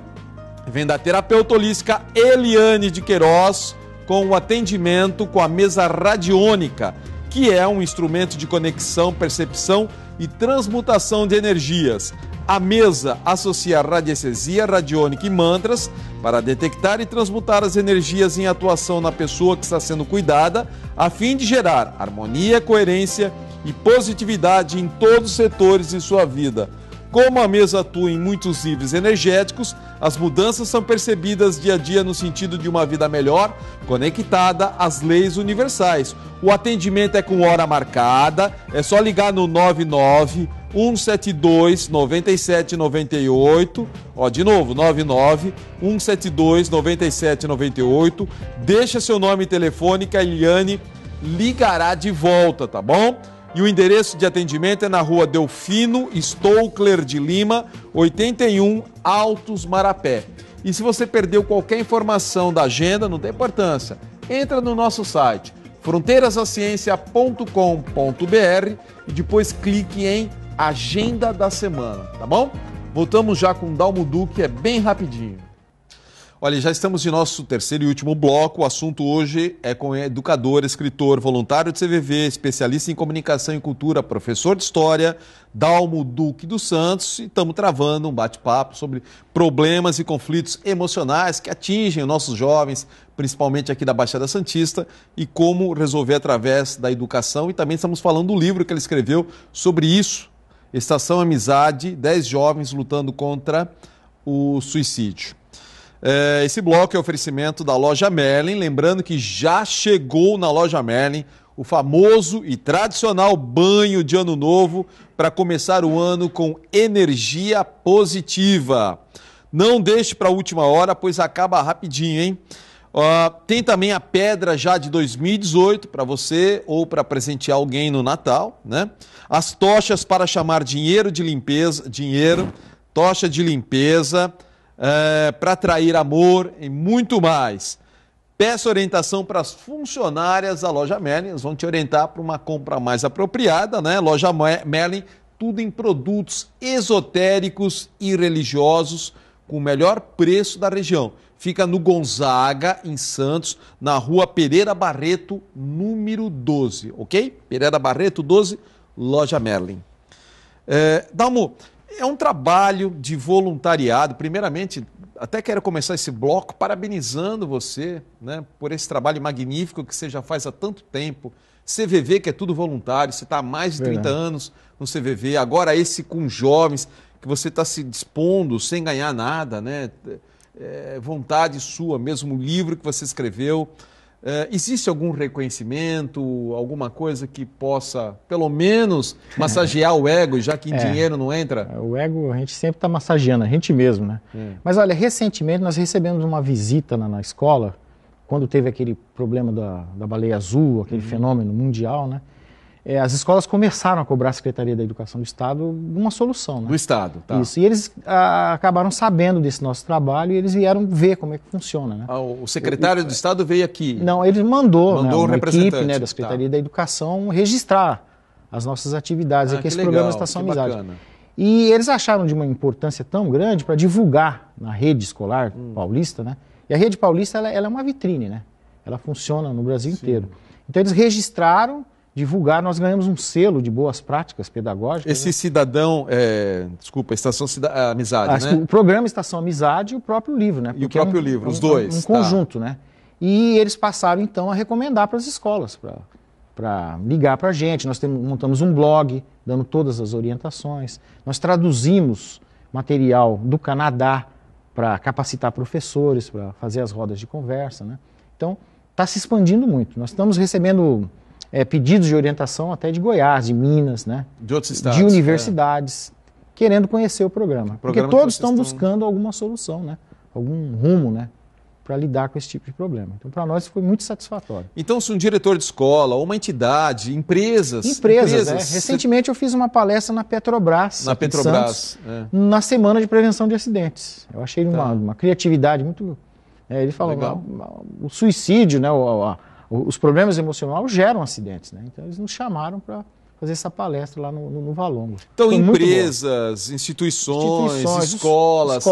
vem da terapeuta holística Eliane de Queiroz, com o atendimento com a mesa radiônica, que é um instrumento de conexão, percepção e transmutação de energias. A mesa associa radiestesia, radiônica e mantras para detectar e transmutar as energias em atuação na pessoa que está sendo cuidada, a fim de gerar harmonia, coerência e positividade em todos os setores de sua vida. Como a mesa atua em muitos níveis energéticos, as mudanças são percebidas dia a dia no sentido de uma vida melhor, conectada às leis universais. O atendimento é com hora marcada, é só ligar no 99-172-9798, de novo, 99-172-9798, deixa seu nome e telefone que a Eliane ligará de volta, tá bom? E o endereço de atendimento é na rua Delfino Stoukler de Lima, 81, Altos Marapé. E se você perdeu qualquer informação da agenda, não tem importância, entra no nosso site fronteirasdaciencia.com.br e depois clique em Agenda da Semana, tá bom? Voltamos já com o Dalmo Duque, que é bem rapidinho. Olha, já estamos de nosso terceiro e último bloco. O assunto hoje é com educador, escritor, voluntário de CVV, especialista em comunicação e cultura, professor de história, Dalmo Duque dos Santos. E estamos travando um bate-papo sobre problemas e conflitos emocionais que atingem os nossos jovens, principalmente aqui da Baixada Santista, e como resolver através da educação. E também estamos falando do livro que ele escreveu sobre isso, Estação Amizade, 10 jovens lutando contra o suicídio. Esse bloco é oferecimento da Loja Merlin, lembrando que já chegou na Loja Merlin o famoso e tradicional banho de ano novo para começar o ano com energia positiva. Não deixe para a última hora, pois acaba rapidinho, hein? Tem também a pedra já de 2018 para você ou para presentear alguém no Natal, né? As tochas para chamar dinheiro de limpeza, tocha de limpeza, para atrair amor e muito mais. Peça orientação para as funcionárias da Loja Merlin, eles vão te orientar para uma compra mais apropriada, né? Loja Merlin, tudo em produtos esotéricos e religiosos com o melhor preço da região. Fica no Gonzaga, em Santos, na rua Pereira Barreto, número 12, ok? Pereira Barreto 12, Loja Merlin. Dalmo, é um trabalho de voluntariado. Primeiramente, até quero começar esse bloco parabenizando você, né, por esse trabalho magnífico que você já faz há tanto tempo. CVV, que é tudo voluntário, você está há mais de 30 anos no CVV, agora esse com jovens, que você está se dispondo sem ganhar nada, né? Vontade sua, mesmo o livro que você escreveu. Existe algum reconhecimento, alguma coisa que possa, pelo menos, massagear o ego, já que em dinheiro não entra? O ego a gente sempre está massageando, a gente mesmo, né? Mas olha, recentemente nós recebemos uma visita na escola, quando teve aquele problema da baleia azul, aquele fenômeno mundial, né? As escolas começaram a cobrar a Secretaria da Educação do Estado uma solução, né? Do Estado, tá. Isso, e eles acabaram sabendo desse nosso trabalho e eles vieram ver como é que funciona, né? O secretário do Estado veio aqui? Não, ele mandou, né, um uma representante, equipe, né, da Secretaria da Educação registrar as nossas atividades, aqui esse legal, programa Estação Amizade. Bacana. E eles acharam de uma importância tão grande para divulgar na rede escolar paulista, né? E a rede paulista ela é uma vitrine, né? Ela funciona no Brasil inteiro. Então eles registraram, divulgaram, nós ganhamos um selo de boas práticas pedagógicas. Esse, né? Cidadão, Estação Amizade, né? O programa Estação Amizade e o próprio livro, né? E o próprio livro, os dois. Um conjunto, né? E eles passaram então a recomendar para as escolas, para ligar para a gente. Nós montamos um blog, dando todas as orientações. Nós traduzimos material do Canadá para capacitar professores, para fazer as rodas de conversa, né? Então, está se expandindo muito. Nós estamos recebendo pedidos de orientação até de Goiás, de Minas, né? De outros estados. De universidades, querendo conhecer o programa. Porque que todos vocês estão buscando alguma solução, né? Algum rumo, né? Para lidar com esse tipo de problema. Então, para nós foi muito satisfatório. Então, se um diretor de escola, ou uma entidade, empresas... Recentemente eu fiz uma palestra na Petrobras, na Petrobras, Santos, na Semana de Prevenção de Acidentes. Eu achei uma criatividade muito... ele falou, o suicídio, né, os problemas emocionais geram acidentes, né? Então eles nos chamaram para fazer essa palestra lá no Valongo. Então, foi empresas, instituições, escolas,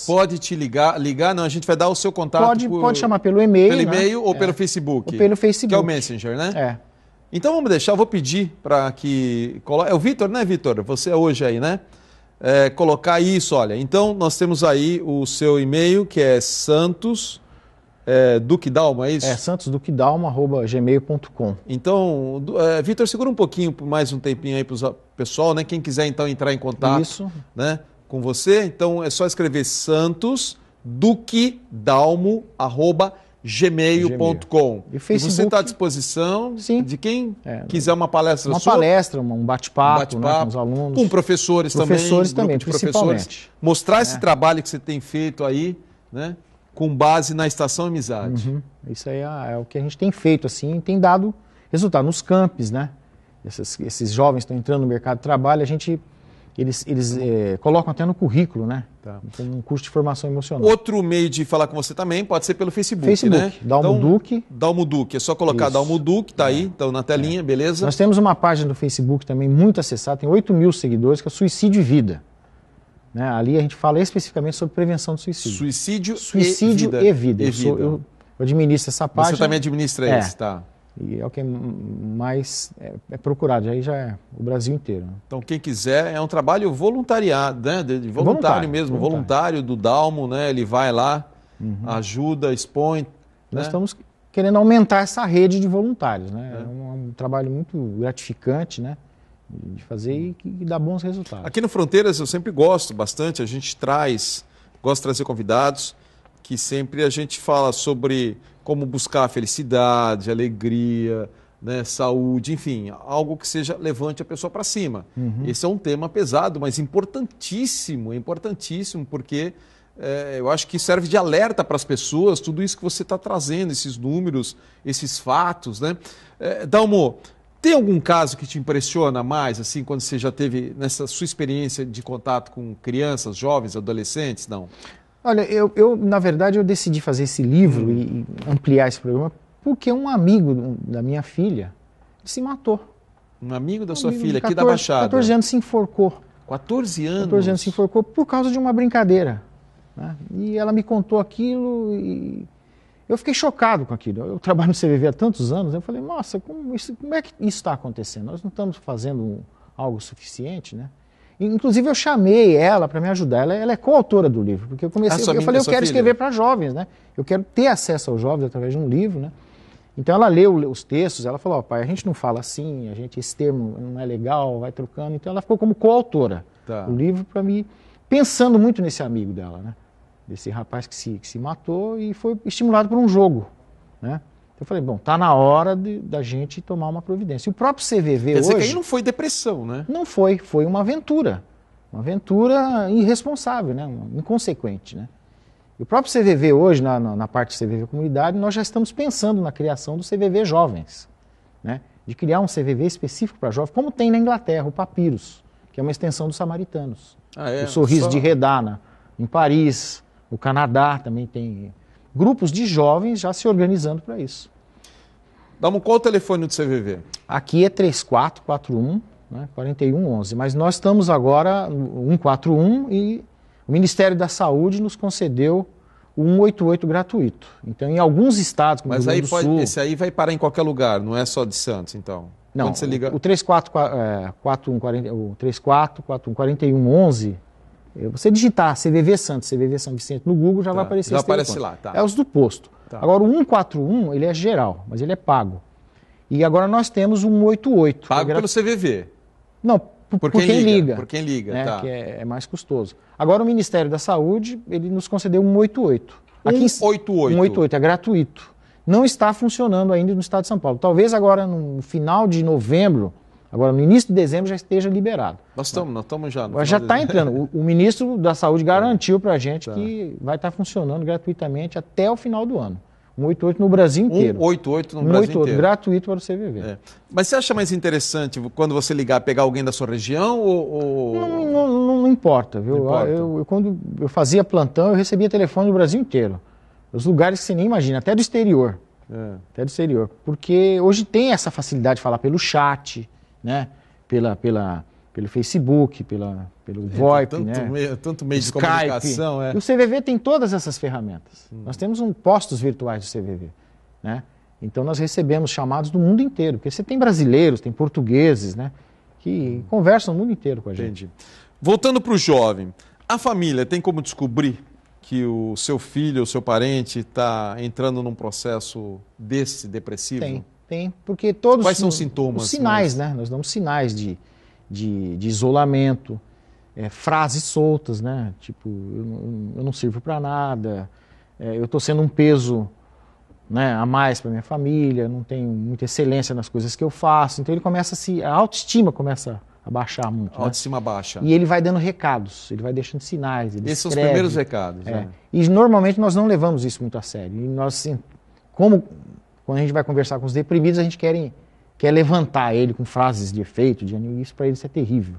pode te ligar, não, a gente vai dar o seu contato. Pode chamar pelo e-mail. Pelo e-mail ou pelo Facebook? Ou pelo Facebook. Que é o Messenger, né? É. Então vamos deixar, eu vou pedir para que... É o Vitor, né, Vitor? Você é hoje aí, né? Colocar isso, olha. Então nós temos aí o seu e-mail, que é Santos... Duque Dalmo, é isso? santosduquedalmo@gmail.com. Então, Vitor, segura um pouquinho, mais um tempinho aí para o pessoal, né? Quem quiser então entrar em contato né, com você, então é só escrever santosduquedalmo@gmail.com. E você está à disposição de quem quiser uma palestra sua? Uma palestra, um bate-papo, né, com os alunos. Com professores também, principalmente. Mostrar esse trabalho que você tem feito aí, né? Com base na Estação Amizade. Isso aí é o que a gente tem feito, assim, tem dado resultado. Nos campos, né? Esses jovens estão entrando no mercado de trabalho, eles colocam até no currículo, né? Tem um curso de formação emocional. Outro meio de falar com você também pode ser pelo Facebook, né? Dalmo Duque. Dalmo Duque, é só colocar Dalmo Duque, tá aí, então na telinha, beleza? Nós temos uma página do Facebook também muito acessada, tem 8.000 seguidores, que é Suicídio e Vida. Né? Ali a gente fala especificamente sobre prevenção do suicídio. Suicídio e vida. Eu administro essa página. Você também administra isso, tá? E é o que mais é procurado, aí já é o Brasil inteiro. Né? Então quem quiser, é um trabalho voluntariado, né? Voluntário mesmo, voluntário do Dalmo, né? Ele vai lá, ajuda, expõe. Nós estamos querendo aumentar essa rede de voluntários, né? É um trabalho muito gratificante, né? De fazer e dá bons resultados. Aqui no Fronteiras eu sempre gosto bastante, a gente gosta de trazer convidados, que sempre a gente fala sobre como buscar a felicidade, alegria, né, saúde, enfim, algo que seja levante a pessoa para cima. Esse é um tema pesado, mas importantíssimo, porque eu acho que serve de alerta para as pessoas, tudo isso que você está trazendo, esses números, esses fatos, né? Dalmo, tem algum caso que te impressiona mais, assim, quando você já teve nessa sua experiência de contato com crianças, jovens, adolescentes? Não? Olha, na verdade, eu decidi fazer esse livro e ampliar esse programa porque um amigo da minha filha se matou. Um amigo da sua filha, aqui da Baixada? 14 anos se enforcou. 14 anos? 14 anos se enforcou por causa de uma brincadeira. Né? E ela me contou aquilo e... eu fiquei chocado com aquilo. Eu trabalho no CVV há tantos anos, eu falei, nossa, como é que isso está acontecendo? Nós não estamos fazendo algo suficiente, né? Inclusive eu chamei ela para me ajudar, ela é coautora do livro, porque eu falei, eu quero escrever para jovens, né? Eu quero ter acesso aos jovens através de um livro, né? Então ela leu os textos, ela falou, pai, a gente não fala assim, esse termo não é legal, vai trocando. Então ela ficou como coautora do livro para mim, pensando muito nesse amigo dela, né? Desse rapaz que se matou e foi estimulado por um jogo, né? Eu falei, bom, tá na hora da gente tomar uma providência. E o próprio CVV Quer dizer hoje... que aí não foi depressão, né? Não foi uma aventura. Uma aventura irresponsável, né? Inconsequente, né? E o próprio CVV hoje, na parte do CVV Comunidade, nós já estamos pensando na criação do CVV Jovens, né? De criar um CVV específico para jovens, como tem na Inglaterra, o Papyrus, que é uma extensão dos Samaritanos. O Sorriso de Redana, em Paris, o Canadá também tem grupos de jovens já se organizando para isso. Qual o telefone do CVV? Aqui é 3441, né, 4111, mas nós estamos agora no 141 e o Ministério da Saúde nos concedeu o 188 gratuito. Então, em alguns estados, como o Rio Grande do Sul... Esse aí vai parar em qualquer lugar, não é só de Santos, então? Não, quando você liga... o 344111, você digitar CVV Santos, CVV São Vicente no Google, já vai aparecer. Já aparece lá, tá. É os do posto. Tá. Agora, o 141, ele é geral, mas ele é pago. E agora nós temos o 188. Pago pelo CVV? Não, por quem liga. Por quem liga, né, tá. Que é mais custoso. Agora, o Ministério da Saúde, ele nos concedeu 188. Aqui 188? 188, é gratuito. Não está funcionando ainda no estado de São Paulo. Talvez agora, no final de novembro, Agora, no início de dezembro já esteja liberado. Nós estamos já. Já está entrando. O ministro da Saúde garantiu para a gente que vai estar funcionando gratuitamente até o final do ano. 188 no Brasil inteiro. 188 no Brasil inteiro. Gratuito para o CVV. Mas você acha mais interessante quando você ligar, pegar alguém da sua região ou... Não importa, viu? Não importa. Quando eu fazia plantão, eu recebia telefone do Brasil inteiro. Os lugares que você nem imagina, até do exterior. Até do exterior. Porque hoje tem essa facilidade de falar pelo chat, né? Pelo Facebook, pelo VoIP, tanto meio de comunicação. E o CVV tem todas essas ferramentas. Nós temos postos virtuais do CVV, né? Então nós recebemos chamados do mundo inteiro, porque você tem brasileiros, tem portugueses, né? Que conversam o mundo inteiro com a gente. Entendi. Voltando para o jovem, a família tem como descobrir que o seu filho, o seu parente está entrando num processo desse depressivo? Tem, porque todos... Quais são os sintomas? Os sinais, né? Nós damos sinais de isolamento, frases soltas, né? Tipo, eu não sirvo para nada, eu estou sendo um peso, né, a mais para minha família, não tenho muita excelência nas coisas que eu faço. Então ele começa a autoestima começa a baixar muito. A autoestima baixa. E ele vai dando recados, ele vai deixando sinais. Esses são os primeiros recados. E normalmente nós não levamos isso muito a sério. E nós, assim, quando a gente vai conversar com os deprimidos, a gente quer levantar ele com frases de efeito, e isso para eles é terrível.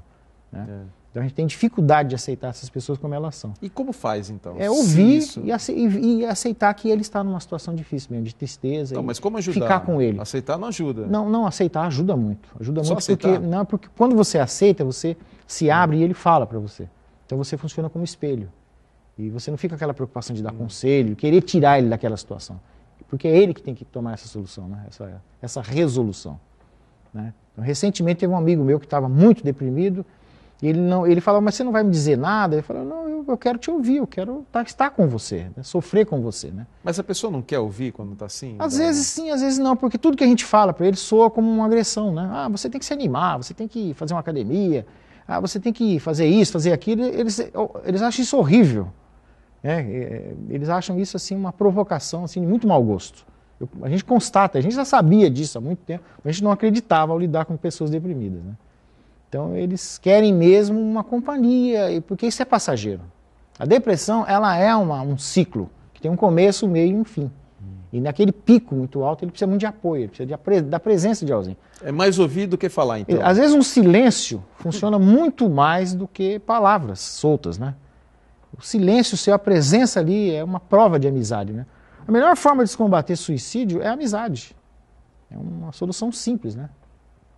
Né? Então a gente tem dificuldade de aceitar essas pessoas como elas são. E como faz então? Ouvir e aceitar que ele está numa situação difícil mesmo, de tristeza. Então, mas como ajudar? Ficar com ele. Aceitar não ajuda. Não, aceitar ajuda muito. Ajuda Só muito aceitar? porque quando você aceita, você se abre e ele fala para você. Então você funciona como espelho. E você não fica com aquela preocupação de dar conselho, querer tirar ele daquela situação. Porque é ele que tem que tomar essa solução, né? essa resolução. Né? Então, recentemente teve um amigo meu que estava muito deprimido e ele falou, mas você não vai me dizer nada? Ele falou, não, eu quero te ouvir, eu quero estar com você, né? Sofrer com você. Né? Mas a pessoa não quer ouvir quando está assim? Às vezes sim, às vezes não, porque tudo que a gente fala para ele soa como uma agressão. Né? Você tem que se animar, você tem que fazer uma academia, você tem que fazer isso, fazer aquilo. Eles acham isso horrível. Eles acham isso assim uma provocação assim, de muito mau gosto. A gente constata, a gente já sabia disso há muito tempo, mas a gente não acreditava ao lidar com pessoas deprimidas. Né? Então eles querem mesmo uma companhia, porque isso é passageiro. A depressão ela é um ciclo, que tem um começo, um meio e um fim. E naquele pico muito alto ele precisa muito de apoio, ele precisa da presença de alguém. É mais ouvir do que falar então? Às vezes um silêncio funciona muito mais do que palavras soltas. Né? O silêncio, a presença ali é uma prova de amizade. Né? A melhor forma de se combater suicídio é a amizade. É uma solução simples, né?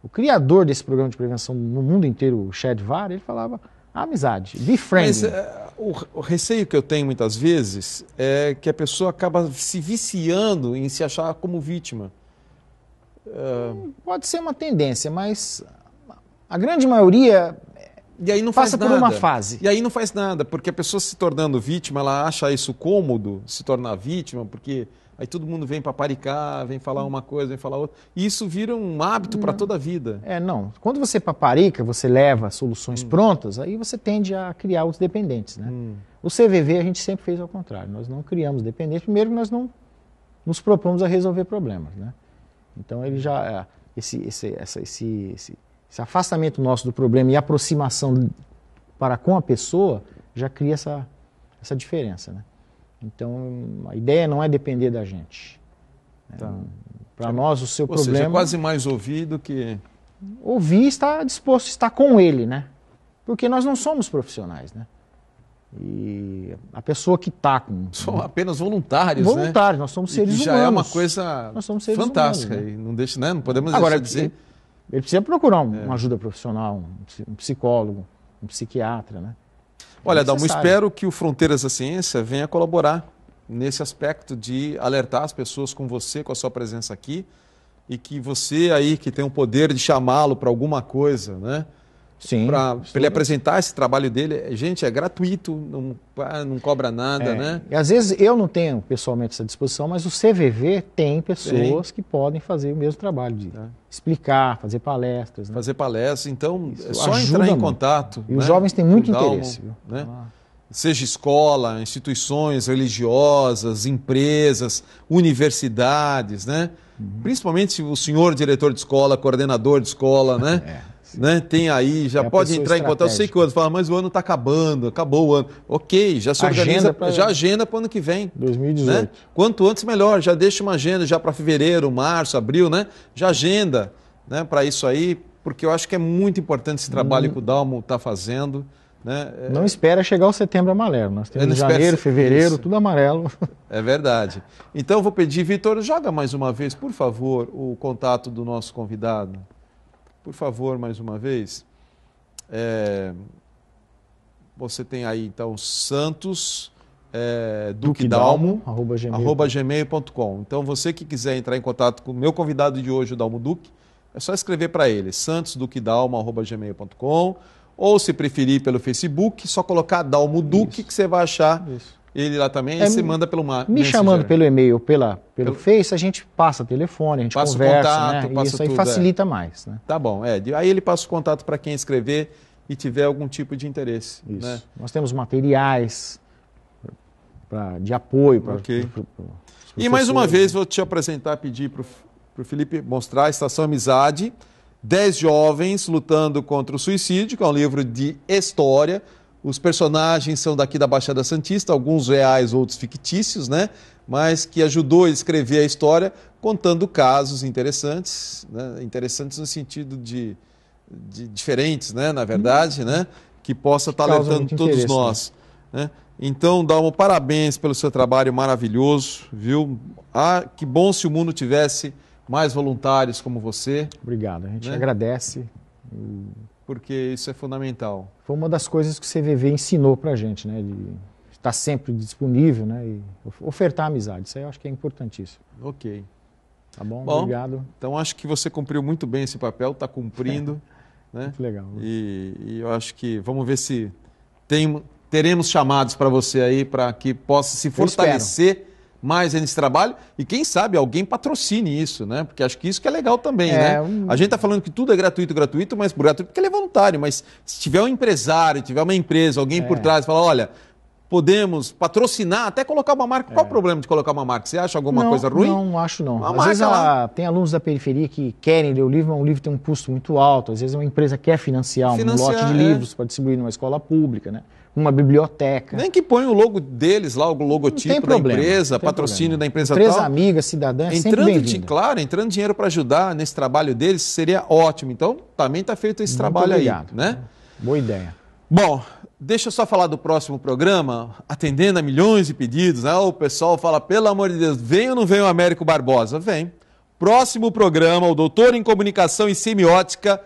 O criador desse programa de prevenção no mundo inteiro, o Chad Var, ele falava amizade, be friendly. Mas o receio que eu tenho muitas vezes é que a pessoa acaba se viciando em se achar como vítima. Pode ser uma tendência, mas a grande maioria e aí não passa faz por nada. uma fase. E aí não faz nada, porque a pessoa se tornando vítima, ela acha isso cômodo, se tornar vítima, porque aí todo mundo vem paparicar, vem falar uma coisa, vem falar outra. E isso vira um hábito para toda a vida. Não. Quando você paparica, você leva soluções prontas, aí você tende a criar os dependentes. Né? O CVV a gente sempre fez ao contrário. Nós não criamos dependentes, primeiro que nós não nos propomos a resolver problemas. Né? Então ele já... Esse afastamento nosso do problema e aproximação para com a pessoa já cria essa diferença. Né? Então, a ideia não é depender da gente. Tá. Para nós, o seu problema... Ou seja, é quase mais ouvir do que... Ouvir, estar disposto a estar com ele, né? Porque nós não somos profissionais, né? E a pessoa que está com... São apenas voluntários, Voluntários, nós somos seres humanos. Já é uma coisa nós somos seres fantástica. Humanos, né? E não deixa, né? Não podemos Agora, deixar de dizer... Ele precisa procurar uma ajuda profissional, um psicólogo, um psiquiatra, né? Olha, Dalmo, espero que o Fronteiras da Ciência venha colaborar nesse aspecto de alertar as pessoas com você, com a sua presença aqui, e que você aí que tem o poder de chamá-lo para alguma coisa, né? Sim. Para ele apresentar esse trabalho dele. Gente, é gratuito, não cobra nada, né? E às vezes eu não tenho pessoalmente essa disposição, mas o CVV tem pessoas que podem fazer o mesmo trabalho de explicar, fazer palestras. Né? Fazer palestras, então Isso é só entrar em contato. E os jovens têm muito interesse. Dalmo, né? seja escola, instituições religiosas, empresas, universidades, né? Principalmente o senhor diretor de escola, coordenador de escola, né? Né? Tem aí, já pode entrar em contato. Eu sei que o ano fala, mas o ano está acabando, acabou o ano. Ok, já se organiza, já agenda para o ano que vem. 2018. Né? Quanto antes, melhor. Já deixa uma agenda já para fevereiro, março, abril, né? Já agenda, né, para isso aí, porque eu acho que é muito importante esse trabalho que o Dalmo está fazendo. Né? Não espera chegar o setembro amarelo. Nós temos janeiro, fevereiro, tudo amarelo. É verdade. Então eu vou pedir, Vitor, joga mais uma vez, por favor, o contato do nosso convidado. Por favor, mais uma vez. Você tem aí, então, Santos Duque Dalmo, @gmail.com. Então, você que quiser entrar em contato com o meu convidado de hoje, o Dalmo Duque, é só escrever para ele, santosduquedalmo@gmail.com, ou se preferir pelo Facebook, só colocar Dalmo Duque, que você vai achar ele lá também, e você manda pelo Me chamando pelo e-mail, pelo Face, a gente passa telefone, a gente passa conversa, contato, né? Passa isso aí tudo, facilita mais. Né? Tá bom, aí ele passa o contato para quem escrever e tiver algum tipo de interesse. Isso. Né? Nós temos materiais de apoio para E mais uma vez vou te apresentar, pedir para o Felipe mostrar a Estação Amizade, 10 jovens lutando contra o suicídio, que é um livro de história. Os personagens são daqui da Baixada Santista, alguns reais, outros fictícios, né? Mas que ajudou a escrever a história, contando casos interessantes, né? Interessantes no sentido de diferentes, né? Na verdade, né? Que possa estar alertando todos nós. Né? Então, Dalmo, parabéns pelo seu trabalho maravilhoso, viu? Que bom se o mundo tivesse mais voluntários como você. Obrigado, a gente agradece. Porque isso é fundamental. Foi uma das coisas que o CVV ensinou para a gente, né? De estar sempre disponível, né? E ofertar amizade. Isso aí eu acho que é importantíssimo. Ok. Tá bom? Obrigado. Então acho que você cumpriu muito bem esse papel, está cumprindo. Né? Muito legal. E eu acho que vamos ver se teremos chamados para você aí para que possa se fortalecer mais nesse trabalho e quem sabe alguém patrocine isso, né? Porque acho que isso que é legal também, né? A gente está falando que tudo é gratuito, mas gratuito porque ele é voluntário, mas se tiver um empresário, tiver uma empresa, alguém por trás, fala, olha, podemos patrocinar, até colocar uma marca. Qual o problema de colocar uma marca? Você acha alguma coisa ruim? Não, acho não. Às vezes tem alunos da periferia que querem ler o livro, mas o livro tem um custo muito alto. Às vezes uma empresa quer financiar um lote de livros para distribuir numa escola pública, né? Uma biblioteca. Nem que põe o logo deles lá, o logotipo da empresa, patrocínio da empresa tal. Empresa amiga, cidadã, é sempre bem-vinda. Claro, entrando dinheiro para ajudar nesse trabalho deles seria ótimo. Então, também está feito esse trabalho aí. Né? Boa ideia. Bom, deixa eu só falar do próximo programa, atendendo a milhões de pedidos. Né? O pessoal fala, pelo amor de Deus, vem ou não vem o Américo Barbosa? Vem. Próximo programa, o doutor em comunicação e semiótica,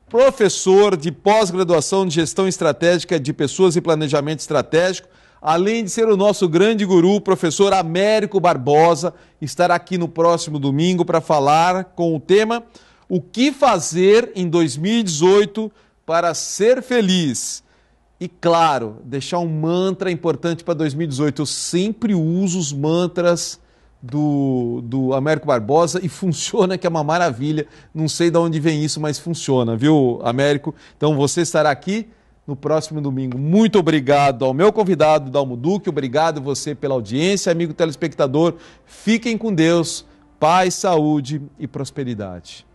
professor de pós-graduação de gestão estratégica de pessoas e planejamento estratégico, além de ser o nosso grande guru, o professor Américo Barbosa, estará aqui no próximo domingo para falar com o tema O que fazer em 2018 para ser feliz? E claro, deixar um mantra importante para 2018. Eu sempre uso os mantras do Américo Barbosa e funciona, que é uma maravilha. Não sei de onde vem isso, mas funciona, viu, Américo? Então você estará aqui no próximo domingo. Muito obrigado ao meu convidado, Dalmo Duque. Obrigado você pela audiência, amigo telespectador. Fiquem com Deus, paz, saúde e prosperidade.